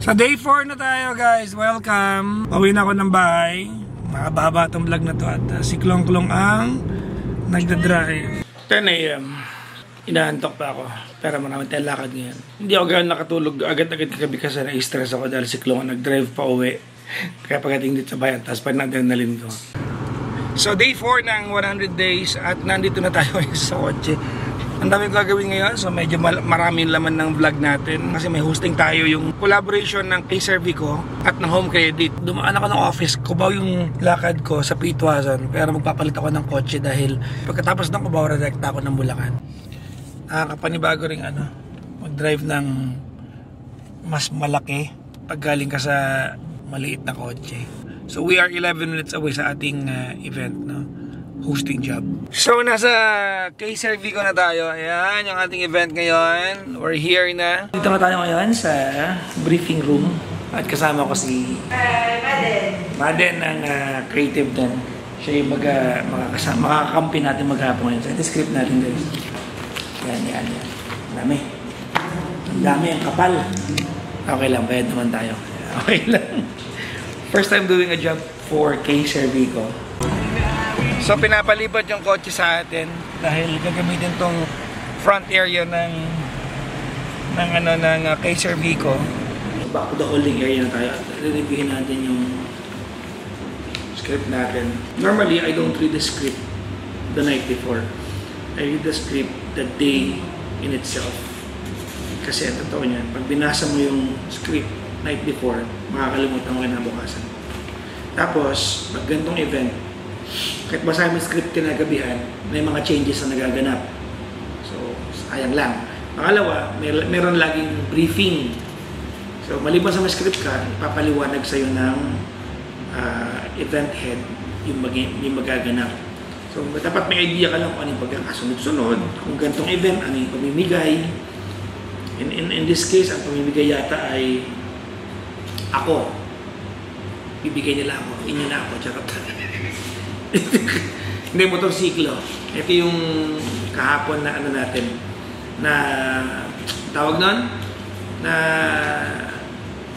Sa day 4 na tayo guys, welcome. Pauwi na ako ng bahay. Makababa itong vlog na to at si Klong Klong ang nagdadrive. 10 AM. Inaantok pa ako. Pero maraming tayong lakad ngayon. Hindi ako gano'n nakatulog agad-agad kagabi kasi na-stress ako dahil si Klong ang nag-drive pa uwi. Kaya pagdating dito sa bayan, tapos panadrenalin ko. So day 4 ng 100 days at nandito na tayo sa kotse. Ang dami gagawin ngayon, so medyo maraming laman ng vlog natin kasi may hosting tayo, yung collaboration ng K-Servico at ng Home Credit. Dumaan ako ng office, Cubao yung lakad ko sa Pitwasan, pero magpapalit ako ng kotse dahil pagkatapos ng Cubao, redekta ako ng Bulacan. Nakakapanibago rin mag-drive ng mas malaki pag galing ka sa maliit na kotse. So we are 11 minutes away sa ating event, no? Hosting job. So nasa K-Servico na tayo. Ayan yung ating event ngayon. We're here na. Dito na tayo ngayon sa briefing room. At kasama ko si Maden ng creative din. Siya yung makakakampi natin maghapon ngayon. So ito script natin guys. Yan. Ang dami. Ang dami, ang kapal. Okay lang, bayad naman tayo. Okay lang. First time doing a job for K-Servico. So pinapalibot yung kotse sa atin dahil gagamitin tong front area ng K-Servico. Back to the holding area na tayo. Re-reviewin natin yung script natin. Normally, I don't read the script the night before. I read the script the day in itself. Kasi ang totoo niyan, pag binasa mo yung script night before, makakalimutan mo kinabukasan. Tapos, pag ganitong event, kahit basahin mo yung script kinagabihan, may mga changes na nagaganap. So, sayang lang. Pangalawa, meron laging briefing. So, maliban sa may script ka, ipapaliwanag sa'yo ng event head yung magaganap. So, dapat may idea ka lang kung ano yung pagkakasunod-sunod, kung ganitong event, ano yung pamimigay. In this case, ang pamimigay yata ay ako. Bibigay nila ako, inyo na ako, charot. Hindi, motorsiklo. Ito yung kahapon na natin na tawag nun na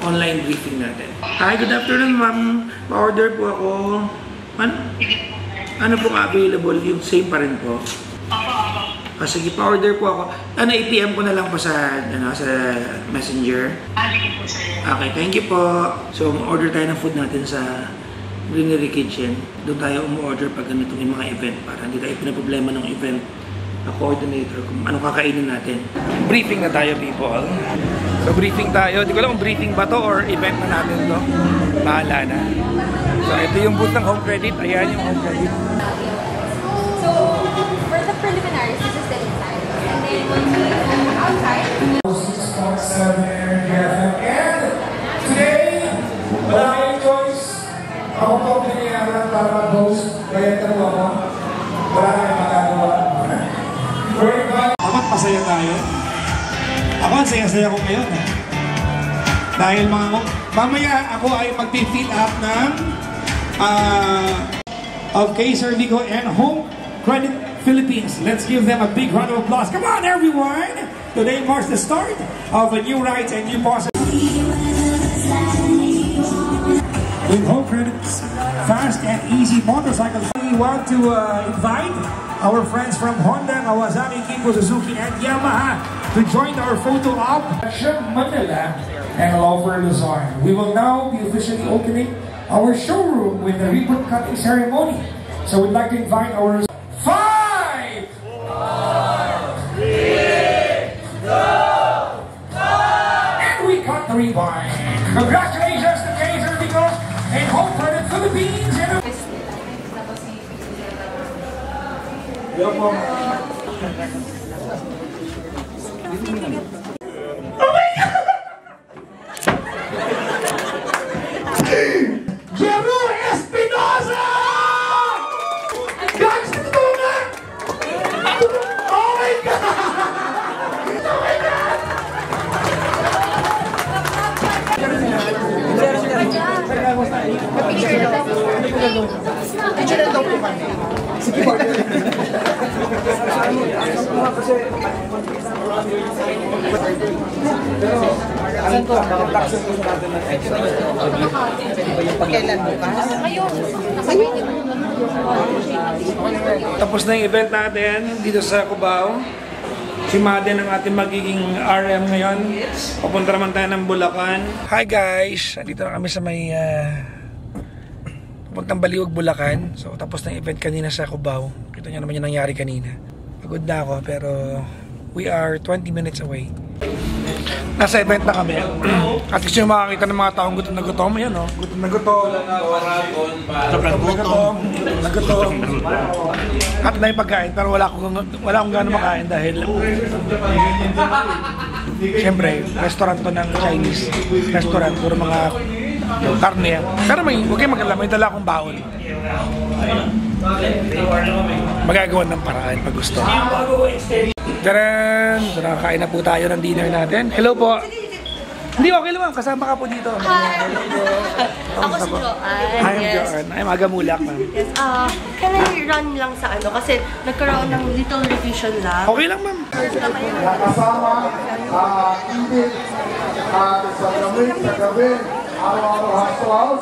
online briefing natin. Hi, good afternoon ma'am. Pa-order po ako. Ano po available? Yung same pa rin po. Sige, pa-order po ako. 8 PM ko na lang po sa Messenger. Okay, thank you po. So, order tayo ng food natin sa Greenery Kitchen. Doon tayo umu-order pag ganito may mga event para hindi tayo pinaproblema ng event coordinator kung anong kakainin natin. Briefing na tayo, people. So, briefing tayo. Di ko alam kung briefing ba to or event na natin to. Bahala na. So, ito yung booth ng Home Credit. Ayan yung Home Credit. So, for the preliminaries, this is the inside. And then, once we go outside, 6.7 and today, wala kayong choice. Ako po pinayaran para mag-host. Kaya tanong ako, wala kayong magagawa. Dapat pasaya tayo. Ako, ang saya-saya ko ngayon. Dahil mamaya ako ay mag-fill up ng of K-Servico and Home Credit Philippines. Let's give them a big round of applause. Come on, everyone! Today marks the start of a new rights and new process. With Home Credit's fast and easy motorcycles, we want to invite our friends from Honda, Kawasaki, Kimbo, Suzuki, and Yamaha to join our photo op Manila and Lover Luzon. We will now be officially opening our showroom with the ribbon cutting ceremony. So we'd like to invite our 5, 4, 3, 2, 1, and we cut the ribbon. Congratulations to K-Servico and Home Credit Philippines. Oh my God! Jeru Espinosa! Guys, ito na! Oh my God! Oh my God! Picture daw po kami. Sige po. Tapos na yung event natin dito sa Cubao. Si Maden ang ating magiging RM ngayon. Papunta naman tayo ng Bulacan. Hi guys! Dito na kami sa may puntang Baliwag, Bulacan. So tapos na yung event kanina sa Cubao. Kita nyo naman yung nangyari kanina. Pagod na ako pero we are 20 minutes away. Nasa event na kami. At gusto nyo makakita ng mga taong gutom na gutom. Yan o, gutom na gutom. Sobrang gutom. Gutom na gutom. At na yung pagkain, pero wala akong gano'n makain dahil siyempre, restaurant to ng Chinese restaurant. Puro mga karne yan. Pero huwag kayo mag-alala, may dala akong baon. Magagawa ng paraan pag gusto. Taran! Nakakain na po tayo ng dinner natin. Hello po! Hindi, okay lang ma'am. Kasama ka po dito. Hi! Ako si Joanne. Hi, Joanne. I'm Agamulak, ma'am. Yes. Can I run lang sa ano? Kasi nagkaroon ng little revision lang. Okay lang, ma'am. Kasama, hindi sa gabi, araw-araw household.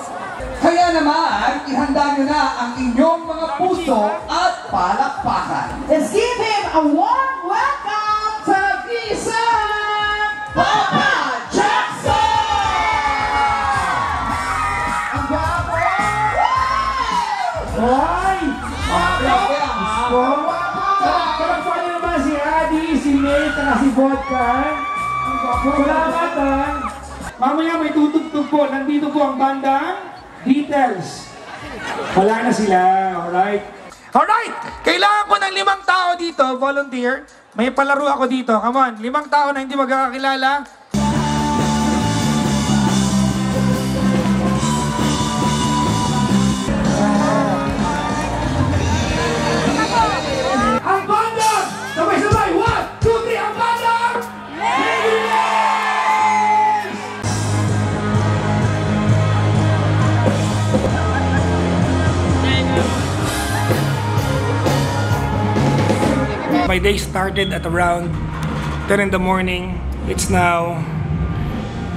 Kaya naman, ihanda nyo na ang inyong mga puso at palakpakan. Let's give him a warm welcome to Isang Papa Jackson! Ang gwapo! Hoy! Kalagpan niyo naman si Adi, si May, at si Vodka. Salamat ha! Mamaya may tutugtog po. Nandito po ang bandang Details. Wala na sila, alright? Alright! Kailangan ko ng 5 tao dito, volunteer. May palaro ako dito. Come on, 5 tao na hindi magkakakilala. Ang bandang! Sabay-sabay! 1, 2, 3! Ang bandang! My day started at around 10 in the morning. It's now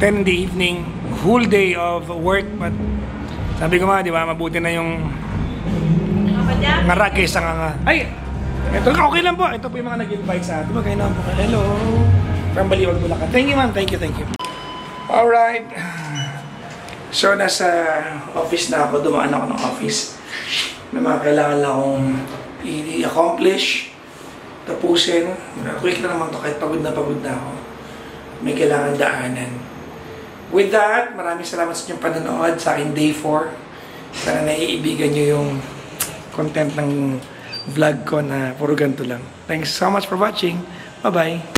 10 in the evening. Whole day of work, but sabi ko nga, di ba, mabuti na yung ngarag kaysa nga. Ay! Ito, okay lang po. Ito po yung mga nag-invite sa atin. Magkain naman po. Hello! From Baliwag, Bulacan. Thank you, ma'am. Thank you, thank you. Alright. So, nasa office na ako. Dumaan ako ng office. May mga kailangan lang akong i-accomplish. Tapusin. Quick na naman to kahit pagod na ako. May kailangan daanan. With that, maraming salamat sa inyong panonood sa akin day 4. Sana naiibigan nyo yung content ng vlog ko na puro ganito lang. Thanks so much for watching. Bye-bye!